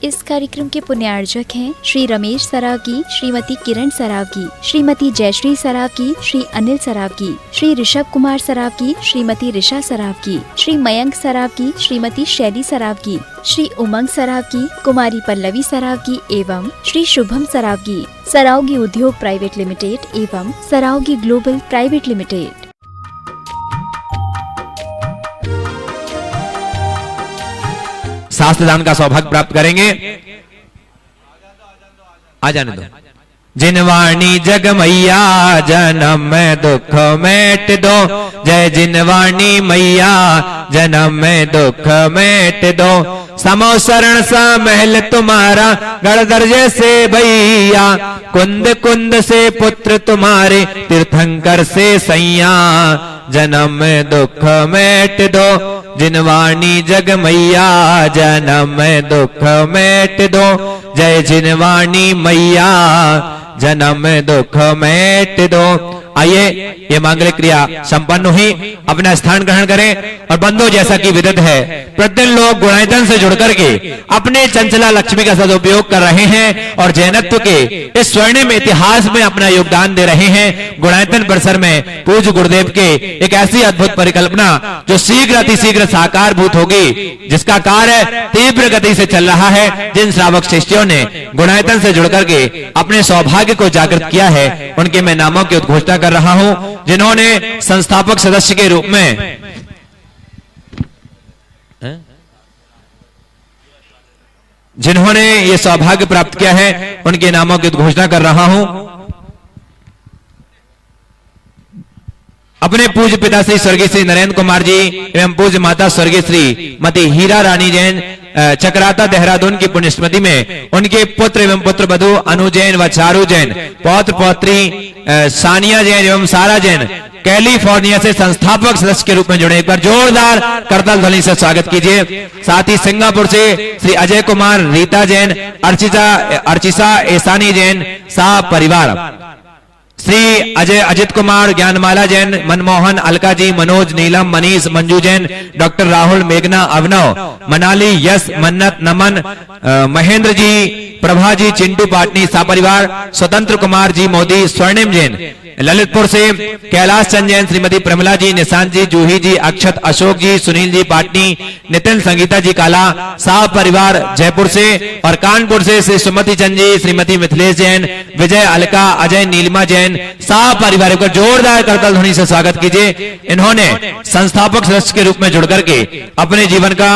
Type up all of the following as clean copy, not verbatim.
इस कार्यक्रम के पुण्यार्जक हैं श्री रमेश सरावगी, श्रीमती किरण सरावगी, श्रीमती जयश्री सरावगी, श्री अनिल सरावगी, श्री ऋषभ कुमार सरावगी, श्रीमती ऋषा सरावगी, श्री मयंक सरावगी, श्रीमती शैली सरावगी, श्री उमंग सरावगी, कुमारी पल्लवी सरावगी एवं श्री शुभम सरावगी, सरावगी उद्योग प्राइवेट लिमिटेड एवं सरावगी ग्लोबल प्राइवेट लिमिटेड। शास्त्र दान का सौभाग्य प्राप्त करेंगे। आ जाने दो। जिनवाणी जग मैया जन्म में दुख मेट दो, जय जिनवाणी मैया जन्म में दुख मेट दो। समो शरण सा महल तुम्हारा गढ़ दर्जे से भैया, कुंद कुंद से पुत्र तुम्हारे तीर्थंकर से सैया। जन्म में दुख मेट दो, जिनवाणी जग मैया जन्म में दुख मेट दो, जय जिनवाणी मैया जन्म में दुख मेट दो। आइए ये मांगलिक क्रिया संपन्न हुई, अपना स्थान ग्रहण करें। और बंधु जैसा कि विदित है, प्रतिदिन लोग गुणायतन से जुड़कर के अपने चंचला लक्ष्मी का सदुपयोग कर रहे हैं और जैनत्व के इस स्वर्णिम इतिहास में अपना योगदान दे रहे हैं। गुणायतन परिसर में पूज्य गुरुदेव के एक ऐसी अद्भुत परिकल्पना जो शीघ्र अतिशीघ्र साकार भूत होगी, जिसका कार्य तीव्र गति से चल रहा है। जिन श्रावक शिष्यों ने गुणायतन से जुड़कर के अपने सौभाग्य को जागृत किया है, उनके मैं नामों की उद्घोषणा कर रहा हूं। जिन्होंने संस्थापक सदस्य के रूप में जिन्होंने ये सौभाग्य प्राप्त किया है, उनके नामों की घोषणा कर रहा हूं। अपने पूज्य पिता श्री स्वर्गीय श्री नरेंद्र कुमार जी एवं पूज्य माता स्वर्गीय श्री मती हीरा रानी जैन चक्राता देहरादून की पुण्य स्मृति में उनके पुत्र एवं पुत्र वधु अनु जैन व चारू जैन, पौत्र पौत्री सानिया जैन एवं सारा जैन कैलिफोर्निया से संस्थापक सदस्य के रूप में जुड़े। एक बार जोरदार करताल ध्वनि से स्वागत कीजिए। साथ ही सिंगापुर से श्री अजय कुमार, रीता जैन, अर्चिसा एसानी जैन सा परिवार, श्री अजय अजित कुमार, ज्ञानमाला जैन, मनमोहन, अलका जी, मनोज, नीलम, मनीष, मंजू जैन, डॉक्टर राहुल, मेघना, अभिनव, मनाली, यश, मन्नत, नमन, महेंद्र जी, प्रभा जी, चिंटू पाटनी सा परिवार, स्वतंत्र कुमार जी मोदी, स्वर्णिम जैन ललितपुर से, कैलाश चंद जैन, श्रीमती प्रमिला जी, निशांत जी, जूही जी, अक्षत, अशोक जी, सुनील जी पाटनी, नितिन, संगीता जी काला सा परिवार जयपुर से, और कानपुर से श्री सुमति चंद जी, श्रीमती मिथिलेश जैन, विजय, अलका, अजय, नीलिमा जैन सा परिवार को जोरदार करताल ध्वनि से स्वागत कीजिए। इन्होंने संस्थापक सदस्य के रूप में जुड़ करके अपने जीवन का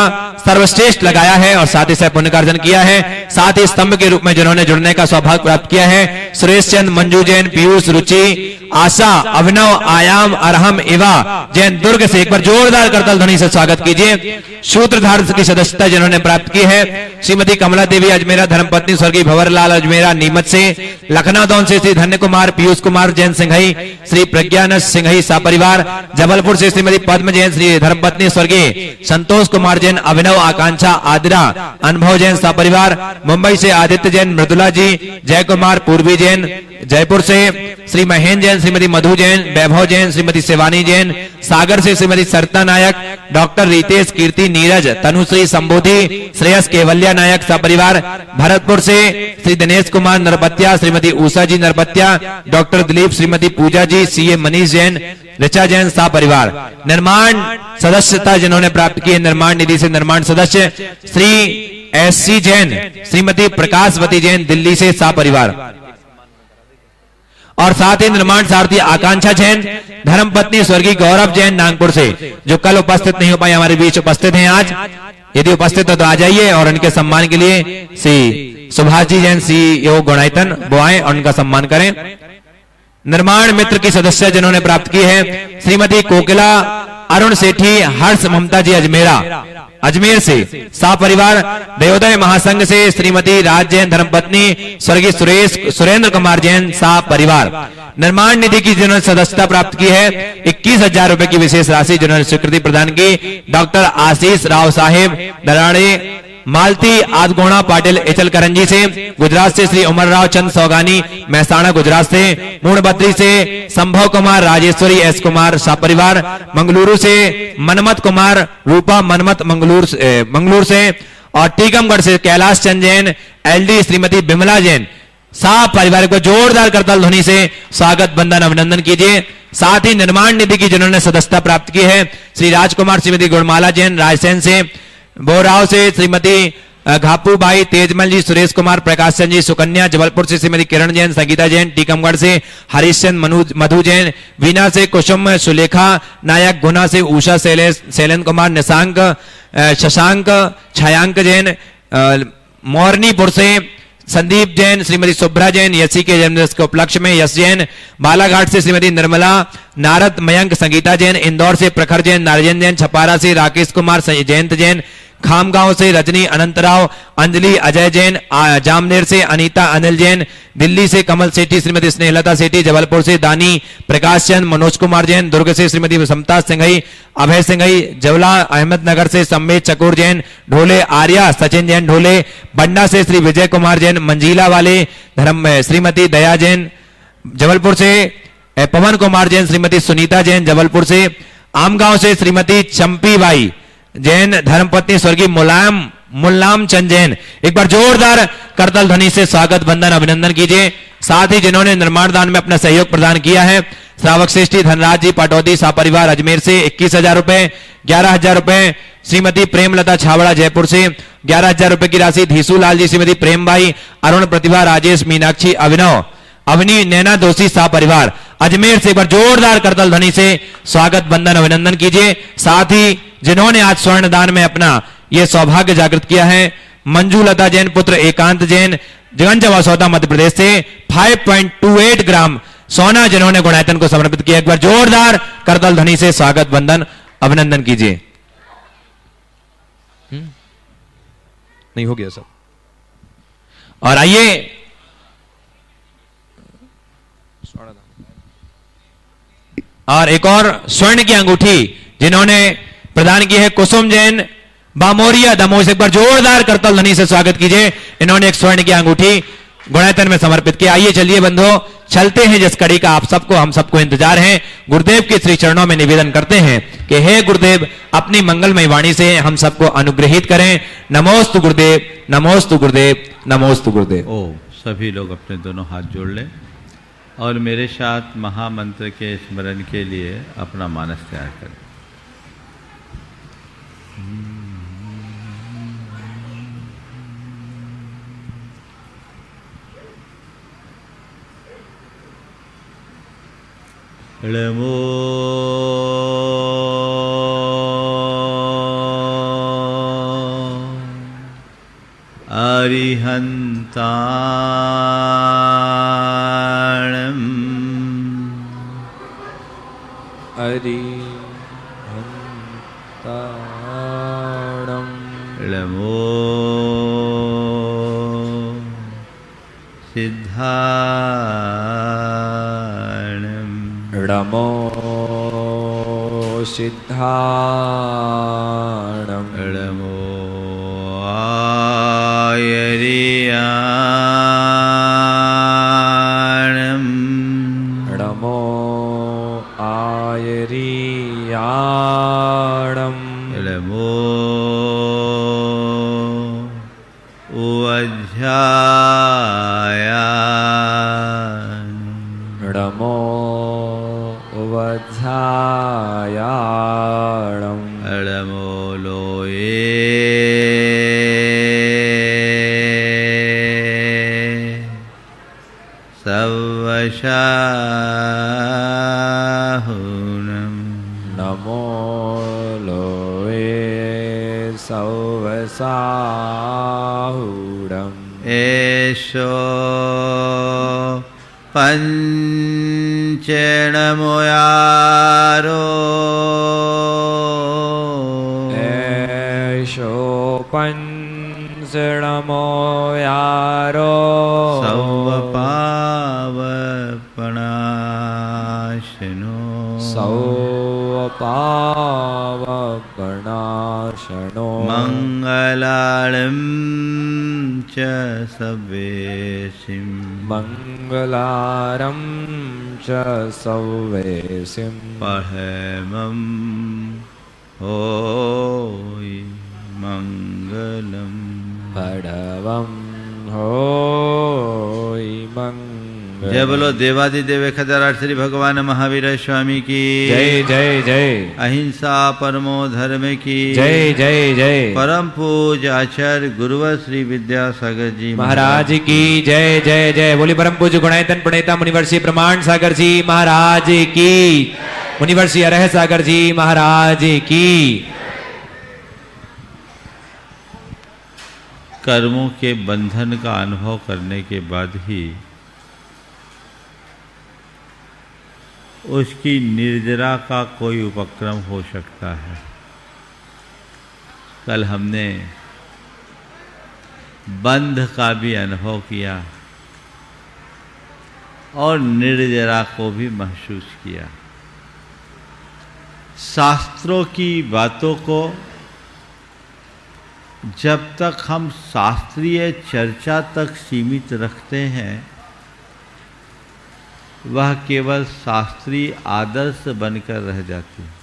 सर्वश्रेष्ठ लगाया है और साथ ही साथ पुण्यकार्जन किया है। साथ ही स्तंभ के रूप में जिन्होंने जुड़ने का सौभाग्य प्राप्त किया है, सुरेश चंद, मंजू जैन, पीयूष, रुचि, आशा, अभिनव, आयाम, अरहम, इवा जैन दुर्ग से। एक बार जोरदार करताल ध्वनि से स्वागत कीजिए। सूत्रधार की सदस्यता जिन्होंने प्राप्त की है, श्रीमती कमला देवी अजमेरा, धर्मपत्नी स्वर्गीय भंवरलाल अजमेरा नीमच से, लखनऊ दौन से श्री धन्य कुमार, पीयूष कुमार जैन सिंघई, श्री प्रज्ञान सिंघई सा परिवार, जबलपुर से श्रीमती पद्म जैन, श्री धर्मपत्नी स्वर्गीय संतोष कुमार जैन, अभिनव, आकांक्षा, आदिरा, अनुभव जैन सा परिवार, मुंबई से आदित्य जैन, मृदुला जी, जय कुमार, पूर्वी जैन, जयपुर से श्री महेंद्र जैन, श्रीमती मधु जैन, वैभव जैन, श्रीमती शिवानी जैन, सागर से श्रीमती सरिता नायक, डॉक्टर रितेश, कीर्ति, नीरज, तनुश्री, संबोधि, श्रेयस, केवल्या नायक सा परिवार, भरतपुर से श्री दिनेश कुमार नरपत्या, श्रीमती उषा जी नरपत्या, डॉक्टर दिलीप, श्रीमती पूजा जी, सीए मनीष जैन, ऋचा जैन सा परिवार। निर्माण सदस्यता जिन्होंने प्राप्त की है, निर्माण निधि से निर्माण सदस्य श्री एससी जैन, श्रीमती प्रकाशवती जैन दिल्ली से सा परिवार, और साथ ही निर्माण सारथी आकांक्षा जैन, धर्मपत्नी स्वर्गीय गौरव जैन नागपुर से, जो कल उपस्थित नहीं हो पाए हमारे बीच उपस्थित हैं आज। यदि उपस्थित हो तो आ जाइए और उनके सम्मान के लिए श्री सुभाष जी जैन CEO गुणायतन वो आए और उनका सम्मान करें। निर्माण मित्र की सदस्य जिन्होंने प्राप्त की है, श्रीमती कोकिला, अरुण सेठी, हर्ष, ममता जी अजमेरा अजमेर से सा परिवार, दयोदय महासंघ से श्रीमती राज जैन, धर्मपत्नी स्वर्गीय सुरेंद्र कुमार जैन सा परिवार। निर्माण निधि की जिन्होंने सदस्यता प्राप्त की है, 21,000 रुपए की विशेष राशि जिन्होंने स्वीकृति प्रदान की, डॉक्टर आशीष राव साहेब दराड़े, मालती आदगोणा पाटिल एचल करंजी से, गुजरात से श्री उमर राव चंद सौगानी, महसाणा गुजरात से, मूणबत्री से संभव कुमार, राजेश्वरी एस कुमार सा परिवार, मंगलुरु से मनमत कुमार, रूपा मनमत मंगलूर से, और टीकमगढ़ से कैलाश चंद जैन, एलडी श्रीमती बिमला जैन, साफ परिवार को जोरदार करताल ध्वनि से स्वागत बंदन अभिनंदन कीजिए। साथ ही निर्माण निधि की जिन्होंने सदस्यता प्राप्त की है, श्री राजकुमार श्रीमती गुणमाला जैन रायसेन से, बोराव से श्रीमती घापू भाई, तेजमल जी, सुरेश कुमार, प्रकाश चंद जी, सुकन्या, जबलपुर से श्रीमती किरण जैन, संगीता जैन, टीकमगढ़ से हरीश चंद, मधु जैन, वीना से कुसुम, सुलेखा नायक, गुना से उषा शैलेंद्र कुमार, निशांक, शशांक, छायांक जैन, मोरनीपुर से संदीप जैन, श्रीमती शुभ्रा जैन, यशी के जन्मदिवस के उपलक्ष्य में यश जैन, बालाघाट से श्रीमती निर्मला, नारद, मयंक, संगीता जैन, इंदौर से प्रखर जैन, नारायण जैन, छपारा से राकेश कुमार, जयंत जैन, खामगांव से रजनी अनंतराव, अंजलि अजय जैन, जामनेर से अनीता अनिल जैन, दिल्ली से कमल सेठी, श्रीमती स्नेहलता सेठी, जबलपुर से दानी प्रकाश चंद, मनोज कुमार जैन, दुर्ग से श्रीमती समता सिंघई, अभय सिंघई, जवला, अहमदनगर से सम्मेद चकोर जैन, ढोले आर्या सचिन जैन ढोले, बंडा से श्री विजय कुमार जैन, मंजीला वाले धर्म श्रीमती दया जैन, जबलपुर से पवन कुमार जैन, श्रीमती सुनीता जैन, जबलपुर से आमगांव से श्रीमती चंपी बाई जैन, धर्मपत्नी स्वर्गीय मुल्लाम चंद जैन। एक बार जोरदार करताल ध्वनि से स्वागत बंदन अभिनंदन कीजिए। साथ ही जिन्होंने निर्माण दान में अपना सहयोग प्रदान किया है, श्रावक श्रेष्ठी धनराज जी पाटौदी सापरिवार अजमेर से 21,000 रुपए, 11,000 रुपए श्रीमती प्रेमलता छावड़ा जयपुर से, 11,000 रुपए की राशि धीसूलाल जी, श्रीमती प्रेमबाई, अरुण प्रतिभा, राजेश, मीनाक्षी, अभिनव, अवनी, नैना दोषी सा परिवार अजमेर से एक बार जोरदार करताल ध्वनि से स्वागत बंदन अभिनंदन कीजिए। साथ ही जिन्होंने आज स्वर्ण दान में अपना यह सौभाग्य जागृत किया है, मंजू लता जैन पुत्र एकांत जैन, जगनजवा सौदा मध्य प्रदेश से 5.28 ग्राम सोना जिन्होंने गुणायतन को समर्पित किया। एक बार जोरदार करताल ध्वनि से स्वागत बंदन अभिनंदन कीजिए। नहीं हो गया सब। और आइए और एक और स्वर्ण की अंगूठी जिन्होंने प्रदान की है कुसुम जैन बामोरिया दमोह से, एक बार जोरदार करताल ध्वनि से स्वागत कीजिए। इन्होंने एक स्वर्ण की अंगूठी गुणायतन में समर्पित किया। आइए चलिए बंधुओं चलते हैं जिस कड़ी का आप सबको हम सबको इंतजार है। गुरुदेव के श्री चरणों में निवेदन करते हैं कि हे गुरुदेव अपनी मंगलमय वाणी से हम सबको अनुग्रहित करें। नमोस्तु गुरुदेव, नमोस्तु गुरुदेव, नमोस्तु गुरुदेव। ओ सभी लोग अपने दोनों हाथ जोड़ लें और मेरे साथ महामंत्र के स्मरण के लिए अपना मानस तैयार करें। नमो अरिहन्ताणम् अरिहन्ताणम् नमो सिद्धाणम् नमो सिद्धाणम् नमो आयर्याणम् नमो आयर्याणम् नमो उवध्यायाणम् नमो उवध्यायाणम् नमो लोये सवशाहुनम् नमो लोये सवसाहुडम् एषो पञ्चणमुयारो एषो पञ्चणमो यारो सौवपावपणाशनो सौवपावपणाशनो मङ्गलाळं च सवेशिं मङ्गलारं च सौवेसिं पहमं होयि मङ्गलम्। पडवं होई मंगलम्। जय बोलो देवादिदेव खदराट श्री भगवान महावीर स्वामी की जय जय जय। अहिंसा परमो धर्म की जय जय जय। परम पूज्य आचार्य गुरुवर श्री विद्यासागर जी महाराज की जय जय जय। बोली परम पूज्य गुणायतन प्रणेता मुनिवर श्री प्रमाण सागर जी महाराज की, मुनिवर श्री अरह सागर जी महाराज की। कर्मों के बंधन का अनुभव करने के बाद ही उसकी निर्जरा का कोई उपक्रम हो सकता है। कल हमने बंध का भी अनुभव किया और निर्जरा को भी महसूस किया। शास्त्रों की बातों को जब तक हम शास्त्रीय चर्चा तक सीमित रखते हैं, वह केवल शास्त्रीय आदर्श बनकर रह जाती है।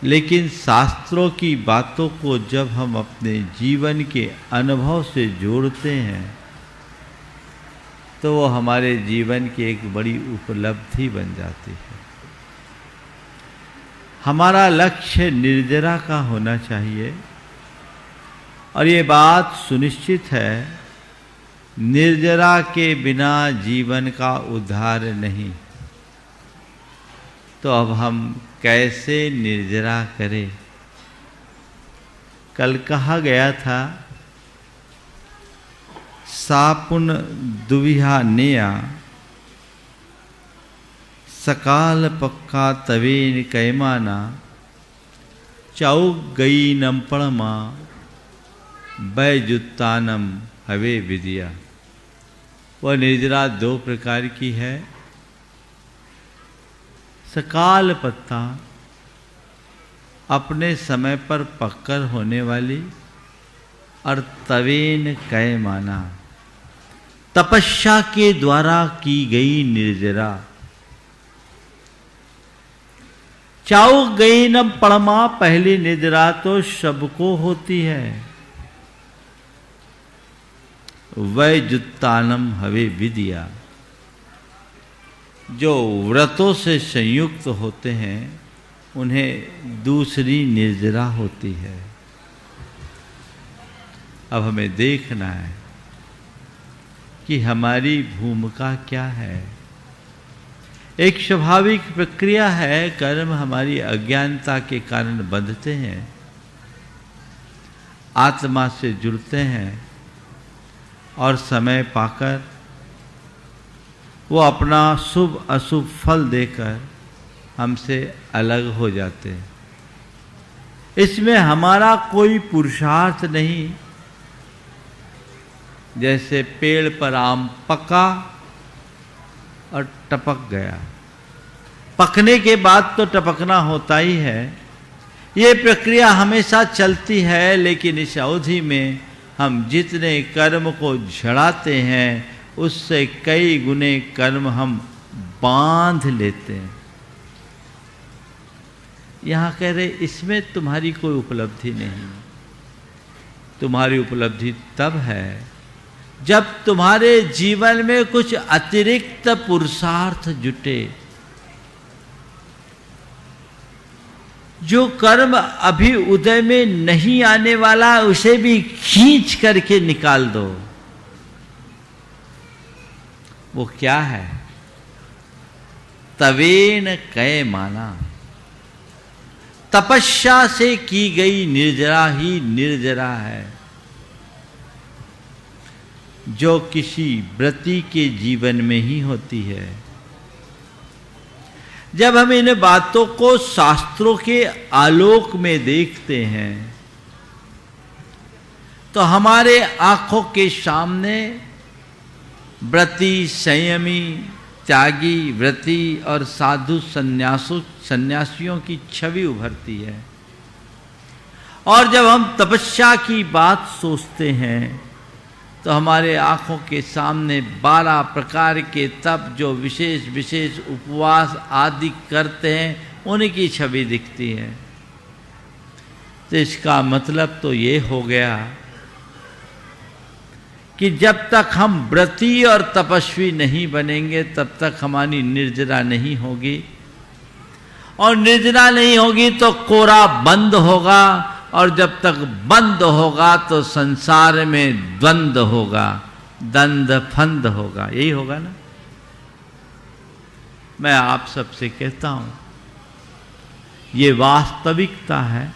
लेकिन शास्त्रों की बातों को जब हम अपने जीवन के अनुभव से जोड़ते हैं तो वो हमारे जीवन की एक बड़ी उपलब्धि बन जाती है। हमारा लक्ष्य निर्जरा का होना चाहिए और ये बात सुनिश्चित है, निर्जरा के बिना जीवन का उद्धार नहीं। तो अब हम कैसे निर्जरा करें? कल कहा गया था, सापुन दुविहा नेया सकाल पक्का तवेन कैमाना चौक गई नमपणमा बैजुत्तानम हवे विद्या। वह निर्जरा दो प्रकार की है, सकाल पत्ता अपने समय पर पककर होने वाली, और तवेन कैमाना तपस्या के द्वारा की गई निर्जरा। चाउ गई न पड़मा, पहली निर्जरा तो सबको होती है। वैजुत्तानम हवे विद्या, जो व्रतों से संयुक्त होते हैं उन्हें दूसरी निर्जरा होती है। अब हमें देखना है कि हमारी भूमिका क्या है। एक स्वाभाविक प्रक्रिया है, कर्म हमारी अज्ञानता के कारण बंधते हैं, आत्मा से जुड़ते हैं और समय पाकर वो अपना शुभ अशुभ फल देकर हमसे अलग हो जाते हैं। इसमें हमारा कोई पुरुषार्थ नहीं। जैसे पेड़ पर आम पका और टपक गया, पकने के बाद तो टपकना होता ही है। ये प्रक्रिया हमेशा चलती है, लेकिन इस अवधि में हम जितने कर्म को झड़ाते हैं उससे कई गुने कर्म हम बांध लेते हैं। यहाँ कह रहे इसमें तुम्हारी कोई उपलब्धि नहीं। तुम्हारी उपलब्धि तब है जब तुम्हारे जीवन में कुछ अतिरिक्त पुरुषार्थ जुटे। जो कर्म अभी उदय में नहीं आने वाला उसे भी खींच करके निकाल दो। वो क्या है? तवेन कै माना, तपस्या से की गई निर्जरा ही निर्जरा है। जो किसी व्रती के जीवन में ही होती है। जब हम इन बातों को शास्त्रों के आलोक में देखते हैं तो हमारे आंखों के सामने व्रती, संयमी, त्यागी, व्रती और साधु सन्यासियों की छवि उभरती है। और जब हम तपस्या की बात सोचते हैं तो हमारे आंखों के सामने 12 प्रकार के तप, जो विशेष विशेष उपवास आदि करते हैं, उनकी छवि दिखती है। तो इसका मतलब तो ये हो गया कि जब तक हम व्रती और तपस्वी नहीं बनेंगे तब तक हमारी निर्जरा नहीं होगी, और निर्जरा नहीं होगी तो कोरा बंद होगा, और जब तक बंद होगा तो संसार में द्वंद्व होगा, दंद फंद होगा। यही होगा ना। मैं आप सबसे कहता हूं, ये वास्तविकता है।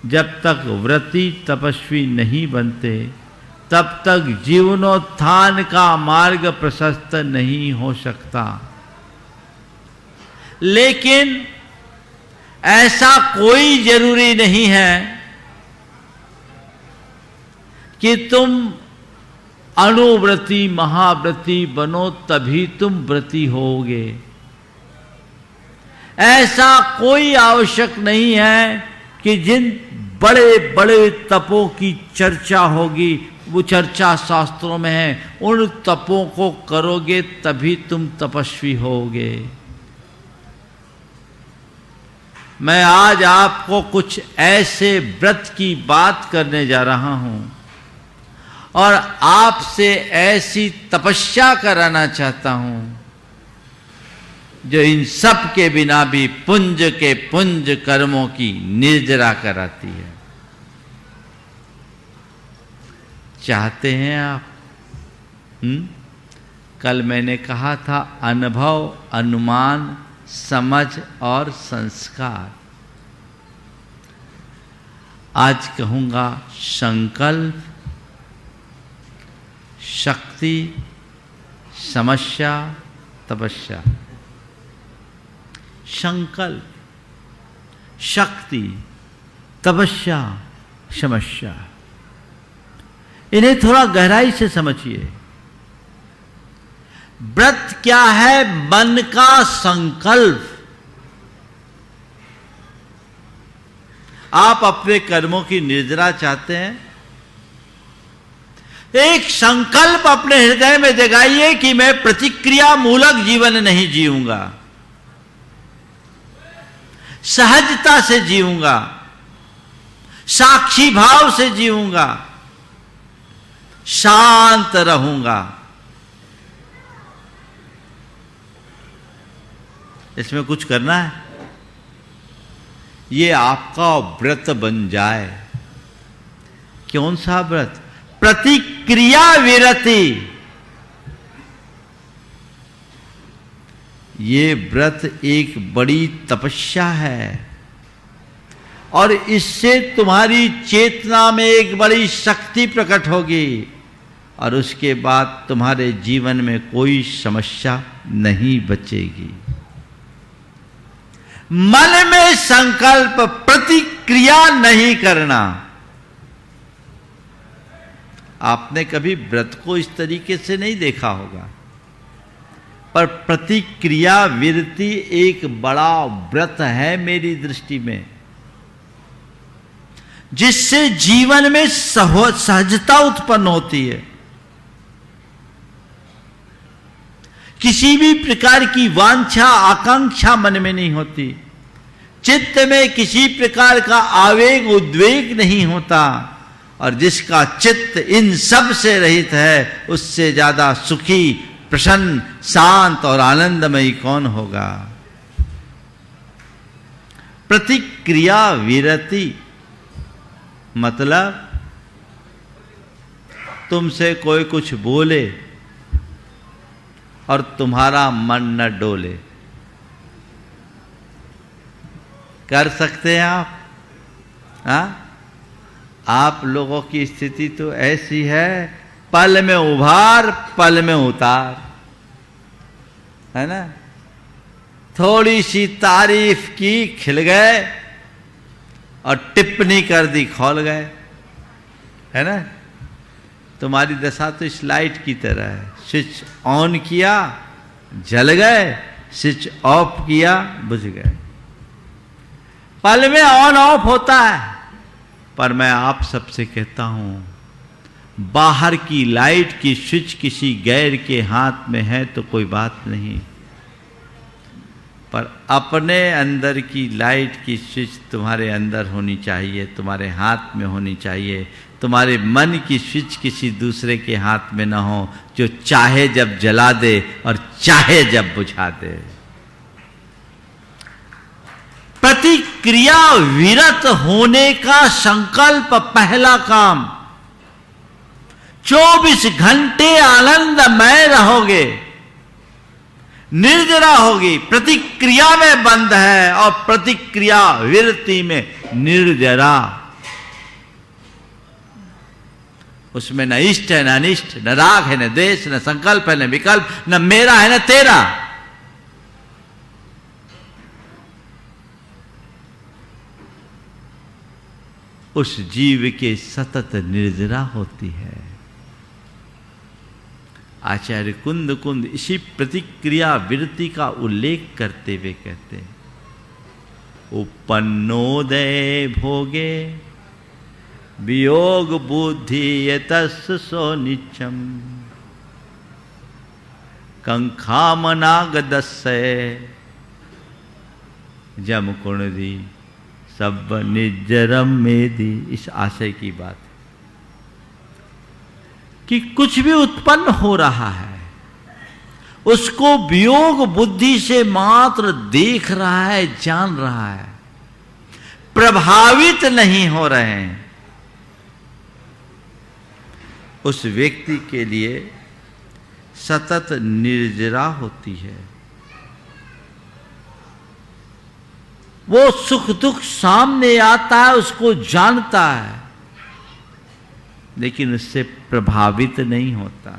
जब तक व्रती तपस्वी नहीं बनते तब तक जीवनोत्थान का मार्ग प्रशस्त नहीं हो सकता। लेकिन ऐसा कोई जरूरी नहीं है कि तुम अनुव्रती महाव्रती बनो तभी तुम व्रती होगे। ऐसा कोई आवश्यक नहीं है कि जिन बड़े बड़े तपों की चर्चा होगी, वो चर्चा शास्त्रों में है, उन तपों को करोगे तभी तुम तपस्वी होगे। मैं आज आपको कुछ ऐसे व्रत की बात करने जा रहा हूं और आपसे ऐसी तपस्या कराना चाहता हूं जो इन सब के बिना भी पुंज के पुंज कर्मों की निर्जरा कराती है। चाहते हैं आप? कल मैंने कहा था अनुभव, अनुमान, समझ और संस्कार। आज कहूंगा संकल्प, शक्ति, समस्या, तपस्या। संकल्प, शक्ति, तपस्या, समस्या, इन्हें थोड़ा गहराई से समझिए। व्रत क्या है? मन का संकल्प। आप अपने कर्मों की निर्जरा चाहते हैं, एक संकल्प अपने हृदय में जगाइए कि मैं प्रतिक्रिया मूलक जीवन नहीं जीऊंगा, सहजता से जीऊंगा, साक्षी भाव से जीऊंगा, शांत रहूंगा। इसमें कुछ करना है, ये आपका व्रत बन जाए। कौन सा व्रत? प्रतिक्रिया विरति। ये व्रत एक बड़ी तपस्या है और इससे तुम्हारी चेतना में एक बड़ी शक्ति प्रकट होगी और उसके बाद तुम्हारे जीवन में कोई समस्या नहीं बचेगी। मन में संकल्प, प्रतिक्रिया नहीं करना। आपने कभी व्रत को इस तरीके से नहीं देखा होगा, पर प्रतिक्रिया विरति एक बड़ा व्रत है मेरी दृष्टि में, जिससे जीवन में सहजता उत्पन्न होती है। किसी भी प्रकार की वांछा आकांक्षा मन में नहीं होती, चित्त में किसी प्रकार का आवेग उद्वेग नहीं होता, और जिसका चित्त इन सब से रहित है उससे ज्यादा सुखी, प्रसन्न, शांत और आनंदमयी कौन होगा। प्रतिक्रिया विरति मतलब तुमसे कोई कुछ बोले और तुम्हारा मन न डोले। कर सकते हैं आप? हाँ, आप लोगों की स्थिति तो ऐसी है, पल में उभार पल में उतार, है ना। थोड़ी सी तारीफ की खिल गए और टिप्पणी कर दी खौल गए, है ना। तुम्हारी दशा तो इस लाइट की तरह है, स्विच ऑन किया जल गए, स्विच ऑफ किया बुझ गए। पल में ऑन ऑफ होता है। पर मैं आप सबसे कहता हूं, बाहर की लाइट की स्विच किसी गैर के हाथ में है तो कोई बात नहीं, पर अपने अंदर की लाइट की स्विच तुम्हारे अंदर होनी चाहिए, तुम्हारे हाथ में होनी चाहिए। तुम्हारे मन की स्विच किसी दूसरे के हाथ में ना हो, जो चाहे जब जला दे और चाहे जब बुझा दे। प्रतिक्रिया विरत होने का संकल्प पहला काम। 24 घंटे आनंदमय रहोगे, निर्जरा होगी, प्रतिक्रिया में बंद है और प्रतिक्रिया विरति में निर्जरा। उसमें न इष्ट है, न अनिष्ट, न राग है, न द्वेष, न संकल्प है, न विकल्प, न मेरा है, न तेरा। उस जीव के सतत निर्जरा होती है। आचार्य कुंद कुंद इसी प्रतिक्रिया विरति का उल्लेख करते हुए कहते हैं, उपन्नोदय भोगे वियोग बुद्धि यतस् सो नित्यम कंखामनागदस्य जम कुणदी सब निजरम मेदी। इस आशय की बात कि कुछ भी उत्पन्न हो रहा है, उसको वियोग बुद्धि से मात्र देख रहा है, जान रहा है, प्रभावित नहीं हो रहे हैं। उस व्यक्ति के लिए सतत निर्जरा होती है। वो सुख दुख सामने आता है, उसको जानता है, लेकिन उससे प्रभावित नहीं होता।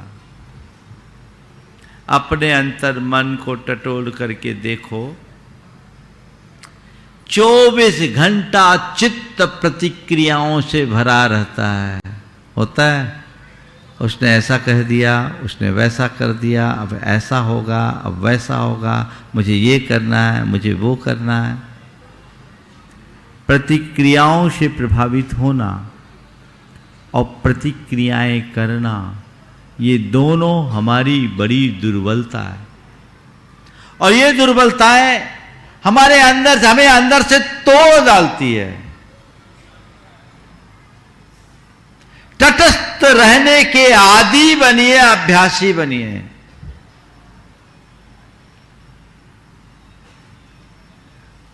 अपने अंतर मन को टटोल करके देखो, 24 घंटा चित्त प्रतिक्रियाओं से भरा रहता है। होता है, उसने ऐसा कह दिया, उसने वैसा कर दिया, अब ऐसा होगा, अब वैसा होगा, मुझे ये करना है, मुझे वो करना है। प्रतिक्रियाओं से प्रभावित होना और प्रतिक्रियाएं करना, ये दोनों हमारी बड़ी दुर्बलता है। और ये दुर्बलताएं हमारे अंदर, हमें अंदर से तोड़ डालती है। तटस्थ रहने के आदी बनिए, अभ्यासी बनिए।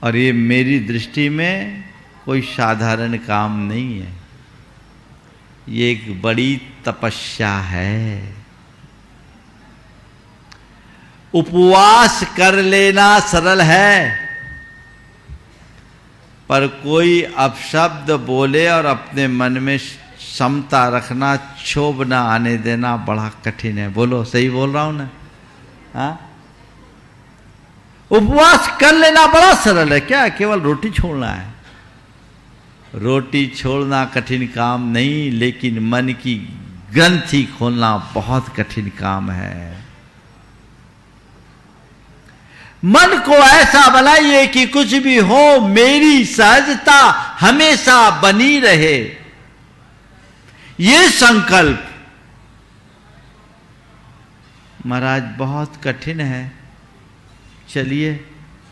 और ये मेरी दृष्टि में कोई साधारण काम नहीं है, ये एक बड़ी तपस्या है। उपवास कर लेना सरल है, पर कोई अपशब्द बोले और अपने मन में समता रखना, क्षोभ ना आने देना बड़ा कठिन है। बोलो, सही बोल रहा हूं ना? हाँ, उपवास कर लेना बड़ा सरल है। क्या केवल रोटी छोड़ना है? रोटी छोड़ना कठिन काम नहीं, लेकिन मन की ग्रंथि खोलना बहुत कठिन काम है। मन को ऐसा बनाइए कि कुछ भी हो, मेरी सहजता हमेशा बनी रहे। ये संकल्प महाराज बहुत कठिन है। चलिए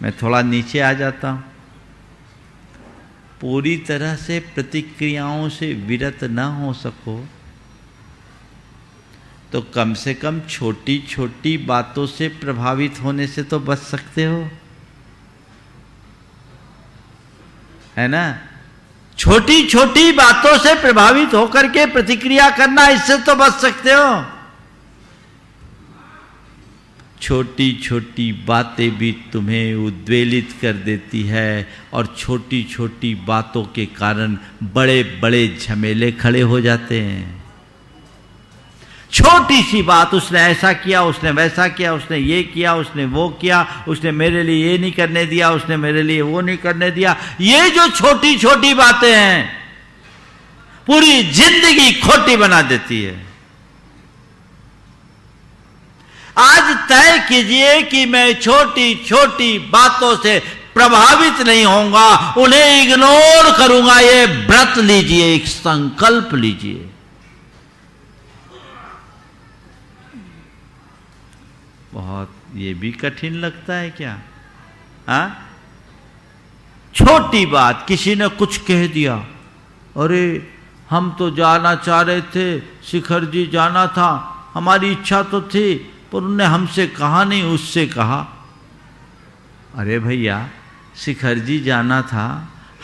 मैं थोड़ा नीचे आ जाता हूं। पूरी तरह से प्रतिक्रियाओं से विरत न हो सको तो कम से कम छोटी छोटी बातों से प्रभावित होने से तो बच सकते हो, है ना? छोटी छोटी बातों से प्रभावित होकर के प्रतिक्रिया करना, इससे तो बच सकते हो। छोटी छोटी बातें भी तुम्हें उद्वेलित कर देती है और छोटी छोटी बातों के कारण बड़े बड़े झमेले खड़े हो जाते हैं। छोटी सी बात, उसने ऐसा किया, उसने वैसा किया, उसने ये किया, उसने वो किया, उसने मेरे लिए ये नहीं करने दिया, उसने मेरे लिए वो नहीं करने दिया। ये जो छोटी छोटी बातें हैं पूरी जिंदगी खोटी बना देती है। आज तय कीजिए कि मैं छोटी छोटी बातों से प्रभावित नहीं होऊंगा, उन्हें इग्नोर करूंगा। ये व्रत लीजिए, एक संकल्प लीजिए। बहुत ये भी कठिन लगता है क्या? हाँ, छोटी बात, किसी ने कुछ कह दिया, अरे हम तो जाना चाह रहे थे, शिखर जी जाना था, हमारी इच्छा तो थी, पर उन्होंने हमसे कहा नहीं, उससे कहा। अरे भैया, शिखर जी जाना था,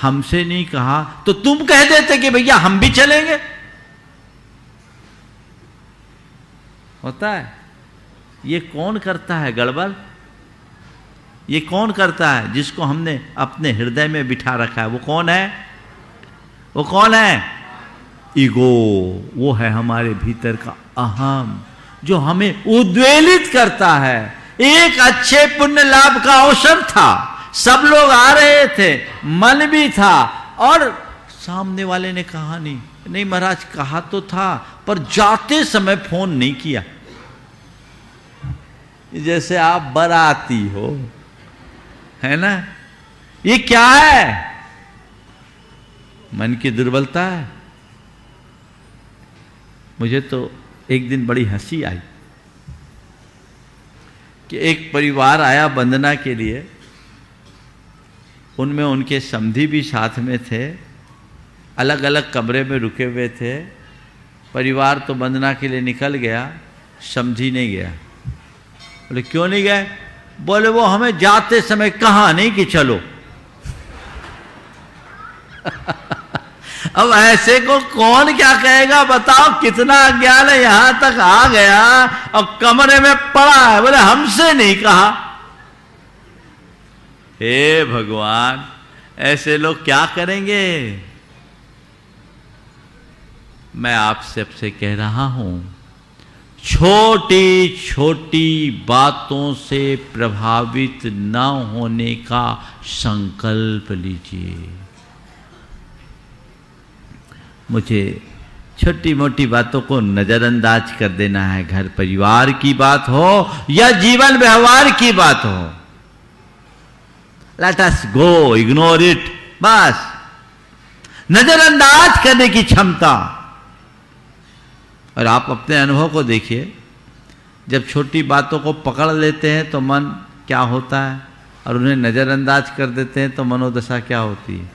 हमसे नहीं कहा, तो तुम कह देते कि भैया हम भी चलेंगे। होता है। ये कौन करता है गड़बड़? ये कौन करता है? जिसको हमने अपने हृदय में बिठा रखा है। वो कौन है? वो कौन है? ईगो। वो है हमारे भीतर का अहम, जो हमें उद्वेलित करता है। एक अच्छे पुण्य लाभ का अवसर था, सब लोग आ रहे थे, मन भी था, और सामने वाले ने कहा नहीं। नहीं महाराज, कहा तो था, पर जाते समय फोन नहीं किया। जैसे आप बाराती हो, है ना? ये क्या है? मन की दुर्बलता है। मुझे तो एक दिन बड़ी हंसी आई कि एक परिवार आया वंदना के लिए, उनमें उनके समधी भी साथ में थे, अलग अलग कमरे में रुके हुए थे। परिवार तो वंदना के लिए निकल गया, समधी नहीं गया। बोले क्यों नहीं गए? बोले वो हमें जाते समय कहा नहीं कि चलो। अब ऐसे को कौन क्या कहेगा बताओ? कितना अज्ञान है, यहां तक आ गया और कमरे में पड़ा है, बोले हमसे नहीं कहा। हे भगवान, ऐसे लोग क्या करेंगे? मैं आप सबसे कह रहा हूं, छोटी छोटी बातों से प्रभावित न होने का संकल्प लीजिए। मुझे छोटी मोटी बातों को नजरअंदाज कर देना है, घर परिवार की बात हो या जीवन व्यवहार की बात हो। Let us go, ignore it, बस। नजरअंदाज करने की क्षमता। और आप अपने अनुभव को देखिए, जब छोटी बातों को पकड़ लेते हैं तो मन क्या होता है, और उन्हें नज़रअंदाज कर देते हैं तो मनोदशा क्या होती है।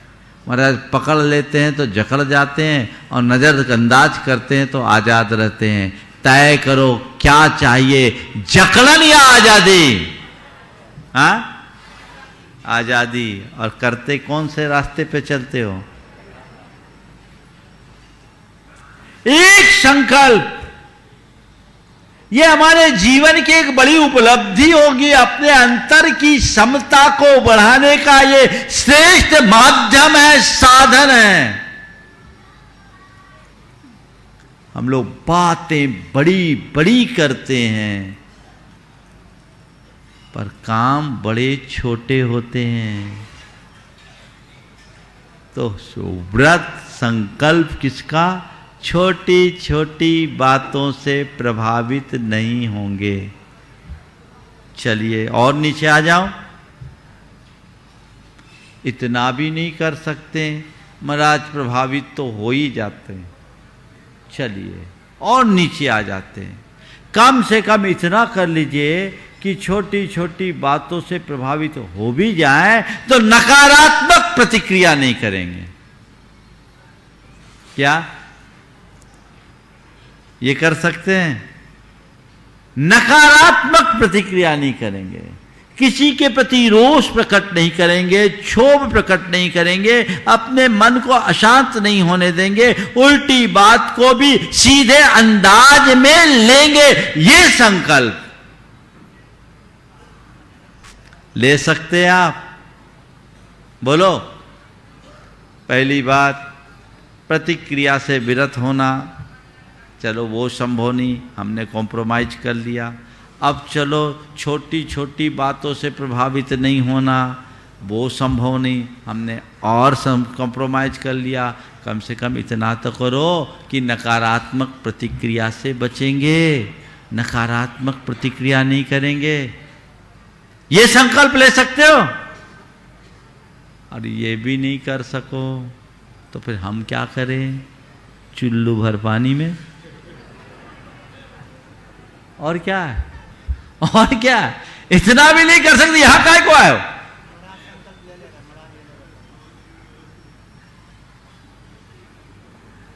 महाराज, पकड़ लेते हैं तो जकड़ जाते हैं, और नज़रअंदाज करते हैं तो आज़ाद रहते हैं। तय करो क्या चाहिए, जकड़न या आज़ादी? हाँ, आज़ादी। और करते कौन से रास्ते पे चलते हो? एक संकल्प। ये हमारे जीवन की एक बड़ी उपलब्धि होगी। अपने अंतर की समता को बढ़ाने का ये श्रेष्ठ माध्यम है, साधन है। हम लोग बातें बड़ी बड़ी करते हैं, पर काम बड़े छोटे होते हैं। तो व्रत संकल्प किसका? छोटी छोटी बातों से प्रभावित नहीं होंगे। चलिए और नीचे आ जाओ। इतना भी नहीं कर सकते महाराज, प्रभावित तो हो ही जाते हैं। चलिए और नीचे आ जाते हैं। कम से कम इतना कर लीजिए कि छोटी छोटी बातों से प्रभावित हो भी जाए तो नकारात्मक प्रतिक्रिया नहीं करेंगे। क्या ये कर सकते हैं? नकारात्मक प्रतिक्रिया नहीं करेंगे, किसी के प्रति रोष प्रकट नहीं करेंगे, क्षोभ प्रकट नहीं करेंगे, अपने मन को अशांत नहीं होने देंगे, उल्टी बात को भी सीधे अंदाज में लेंगे। ये संकल्प ले सकते हैं आप? बोलो। पहली बात, प्रतिक्रिया से विरत होना। चलो वो संभव नहीं, हमने कॉम्प्रोमाइज कर लिया। अब चलो छोटी छोटी बातों से प्रभावित नहीं होना, वो संभव नहीं, हमने और कॉम्प्रोमाइज कर लिया। कम से कम इतना तो करो कि नकारात्मक प्रतिक्रिया से बचेंगे, नकारात्मक प्रतिक्रिया नहीं करेंगे। ये संकल्प ले सकते हो। और ये भी नहीं कर सको तो फिर हम क्या करें? चुल्लू भर पानी में। और क्या है? और क्या? इतना भी नहीं कर सकते, यहां काय को आए हो?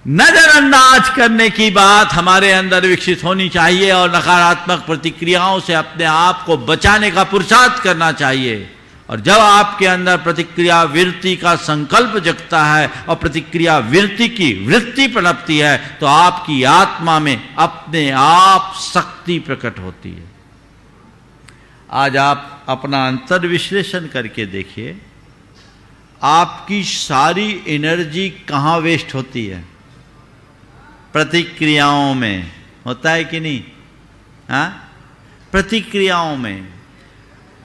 नजरअंदाज करने की बात हमारे अंदर विकसित होनी चाहिए और नकारात्मक प्रतिक्रियाओं से अपने आप को बचाने का पुरुषार्थ करना चाहिए। और जब आपके अंदर प्रतिक्रिया वृत्ति का संकल्प जगता है और प्रतिक्रिया वृत्ति की वृत्ति पनपती है तो आपकी आत्मा में अपने आप शक्ति प्रकट होती है। आज आप अपना अंतर विश्लेषण करके देखिए, आपकी सारी एनर्जी कहाँ वेस्ट होती है? प्रतिक्रियाओं में। होता है कि नहीं? हाँ, प्रतिक्रियाओं में।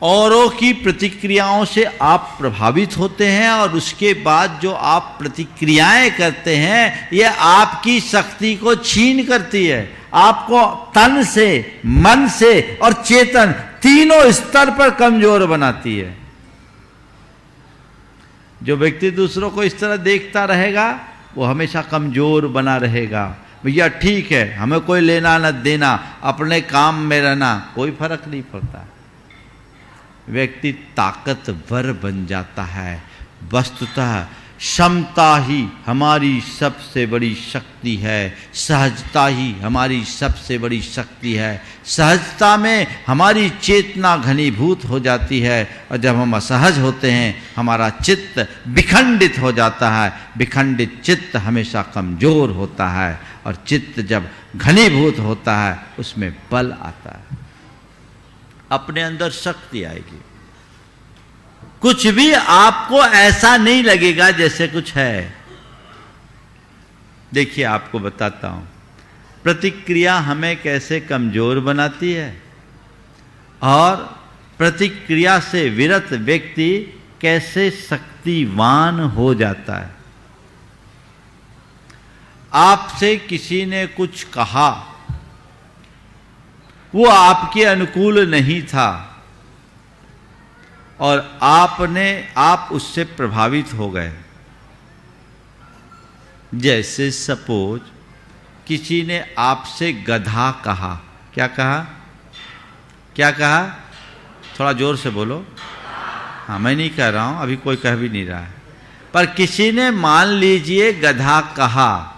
औरों की प्रतिक्रियाओं से आप प्रभावित होते हैं और उसके बाद जो आप प्रतिक्रियाएं करते हैं ये आपकी शक्ति को छीन करती है। आपको तन से, मन से और चेतन तीनों स्तर पर कमजोर बनाती है। जो व्यक्ति दूसरों को इस तरह देखता रहेगा वो हमेशा कमजोर बना रहेगा। भैया ठीक है, हमें कोई लेना न देना, अपने काम में रहना, कोई फर्क नहीं पड़ता। व्यक्ति ताकतवर बन जाता है। वस्तुतः क्षमता ही हमारी सबसे बड़ी शक्ति है, सहजता ही हमारी सबसे बड़ी शक्ति है। सहजता में हमारी चेतना घनीभूत हो जाती है और जब हम असहज होते हैं हमारा चित्त विखंडित हो जाता है। विखंडित चित्त हमेशा कमजोर होता है और चित्त जब घनीभूत होता है उसमें बल आता है, अपने अंदर शक्ति आएगी। कुछ भी आपको ऐसा नहीं लगेगा जैसे कुछ है। देखिए आपको बताता हूं, प्रतिक्रिया हमें कैसे कमजोर बनाती है और प्रतिक्रिया से विरत व्यक्ति कैसे शक्तिवान हो जाता है। आपसे किसी ने कुछ कहा, वो आपके अनुकूल नहीं था और आप उससे प्रभावित हो गए। जैसे सपोज किसी ने आपसे गधा कहा। क्या कहा? क्या कहा? थोड़ा जोर से बोलो। हाँ, मैं नहीं कह रहा हूं, अभी कोई कह भी नहीं रहा है, पर किसी ने मान लीजिए गधा कहा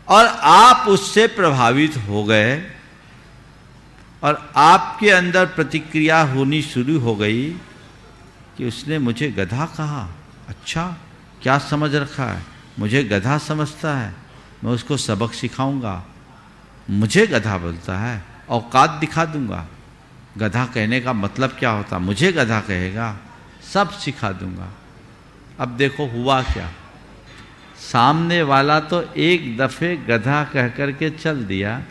और आप उससे प्रभावित हो गए और आपके अंदर प्रतिक्रिया होनी शुरू हो गई कि उसने मुझे गधा कहा। अच्छा, क्या समझ रखा है? मुझे गधा समझता है, मैं उसको सबक सिखाऊंगा। मुझे गधा बोलता है, औकात दिखा दूंगा। गधा कहने का मतलब क्या होता? मुझे गधा कहेगा, सब सिखा दूंगा। अब देखो हुआ क्या, सामने वाला तो एक दफे गधा कह करके चल दिया,